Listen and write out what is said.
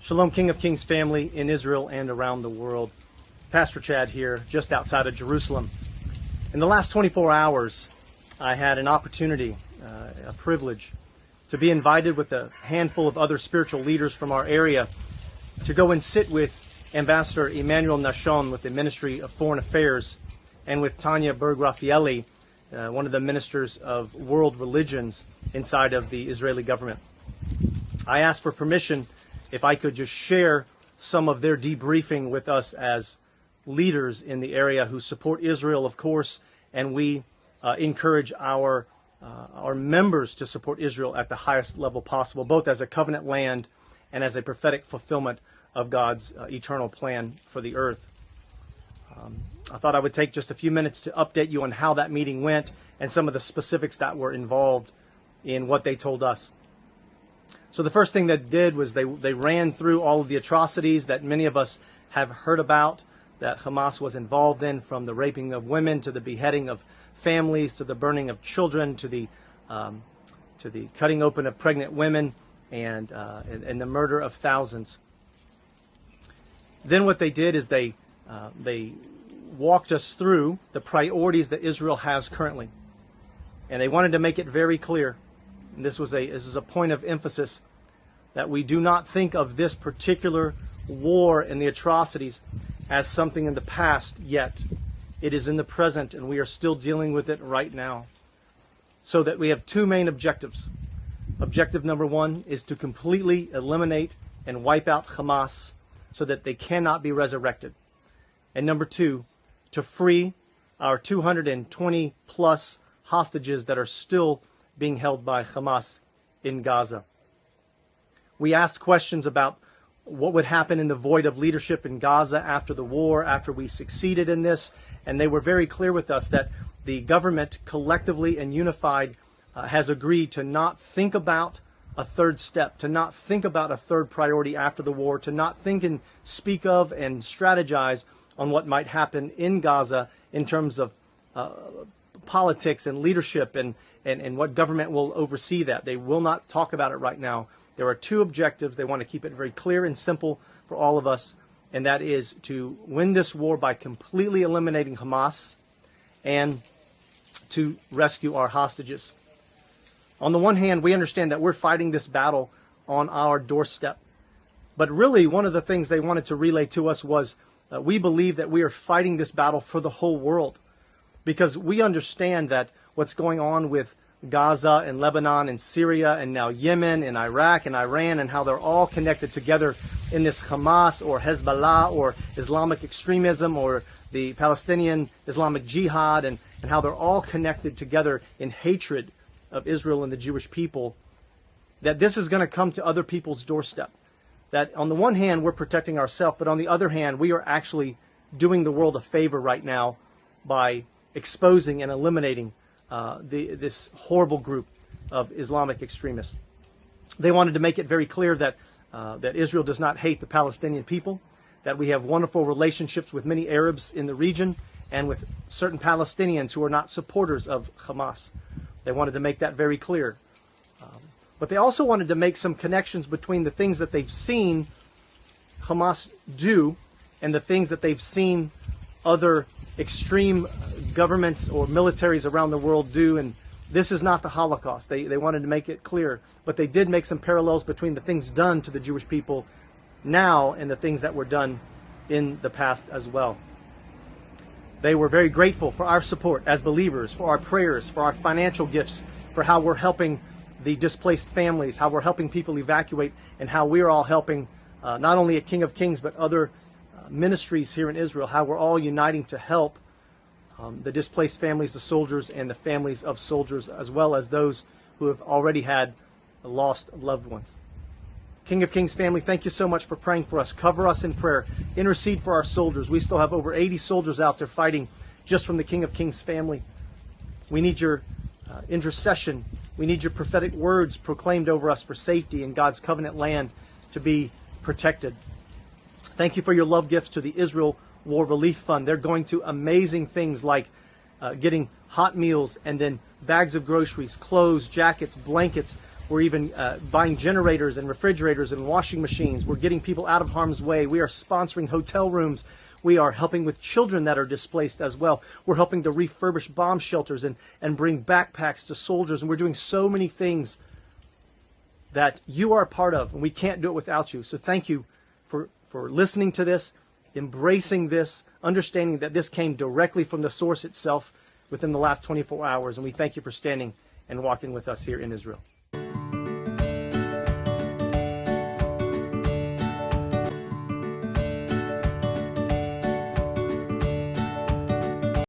Shalom, King of Kings family in Israel and around the world. Pastor Chad here, just outside of Jerusalem. In the last 24 hours, I had an opportunity, a privilege, to be invited with a handful of other spiritual leaders from our area to go and sit with Ambassador Emmanuel Nashon with the Ministry of Foreign Affairs and with Tanya Berg-Raphaeli, one of the ministers of world religions inside of the Israeli government. I asked for permission if I could just share some of their debriefing with us as leaders in the area who support Israel, of course, and we encourage our members to support Israel at the highest level possible, both as a covenant land and as a prophetic fulfillment of God's eternal plan for the earth. I thought I would take just a few minutes to update you on how that meeting went and some of the specifics that were involved in what they told us. So the first thing they did was they ran through all of the atrocities that many of us have heard about, that Hamas was involved in, from the raping of women to the beheading of families to the burning of children to the cutting open of pregnant women and the murder of thousands. Then what they did is they walked us through the priorities that Israel has currently, and they wanted to make it very clear. And this is a point of emphasis, that we do not think of this particular war and the atrocities as something in the past yet. It is in the present, and we are still dealing with it right now. So that we have two main objectives. Objective number one is to completely eliminate and wipe out Hamas so that they cannot be resurrected. And number two, to free our 220 plus hostages that are still being held by Hamas in Gaza. We asked questions about what would happen in the void of leadership in Gaza after the war, after we succeeded in this, and they were very clear with us that the government collectively and unified has agreed to not think about a third step, to not think about a third priority after the war, to not think and speak of and strategize on what might happen in Gaza in terms of politics and leadership and what government will oversee that. They will not talk about it right now. There are two objectives. They want to keep it very clear and simple for all of us, and that is to win this war by completely eliminating Hamas and to rescue our hostages. On the one hand, we understand that we're fighting this battle on our doorstep. But really, one of the things they wanted to relay to us was we believe that we are fighting this battle for the whole world, because we understand that what's going on with Gaza and Lebanon and Syria and now Yemen and Iraq and Iran, and how they're all connected together in this Hamas or Hezbollah or Islamic extremism or the Palestinian Islamic Jihad, and how they're all connected together in hatred of Israel and the Jewish people, that this is going to come to other people's doorstep. That on the one hand, we're protecting ourselves, but on the other hand, we are actually doing the world a favor right now by exposing and eliminating this horrible group of Islamic extremists. They wanted to make it very clear that Israel does not hate the Palestinian people, that we have wonderful relationships with many Arabs in the region and with certain Palestinians who are not supporters of Hamas. They wanted to make that very clear. But they also wanted to make some connections between the things that they've seen Hamas do and the things that they've seen other extreme governments or militaries around the world do. And this is not the Holocaust. They wanted to make it clear. But they did make some parallels between the things done to the Jewish people now and the things that were done in the past as well. They were very grateful for our support as believers, for our prayers, for our financial gifts, for how we're helping the displaced families, how we're helping people evacuate, and how we're all helping not only at King of Kings, but other ministries here in Israel, how we're all uniting to help the displaced families, the soldiers, and the families of soldiers, as well as those who have already had lost loved ones. King of Kings family, thank you so much for praying for us. Cover us in prayer. Intercede for our soldiers. We still have over 80 soldiers out there fighting just from the King of Kings family. We need your intercession. We need your prophetic words proclaimed over us for safety in God's covenant land to be protected. Thank you for your love gifts to the Israel War Relief Fund. They're going to amazing things like getting hot meals and then bags of groceries, clothes, jackets, blankets, We're even buying generators and refrigerators and washing machines. We're getting people out of harm's way. We are sponsoring hotel rooms. We are helping with children that are displaced as well. We're helping to refurbish bomb shelters and bring backpacks to soldiers. And we're doing so many things that you are a part of, and we can't do it without you. So thank you for listening to this, embracing this, understanding that this came directly from the source itself within the last 24 hours. And we thank you for standing and walking with us here in Israel.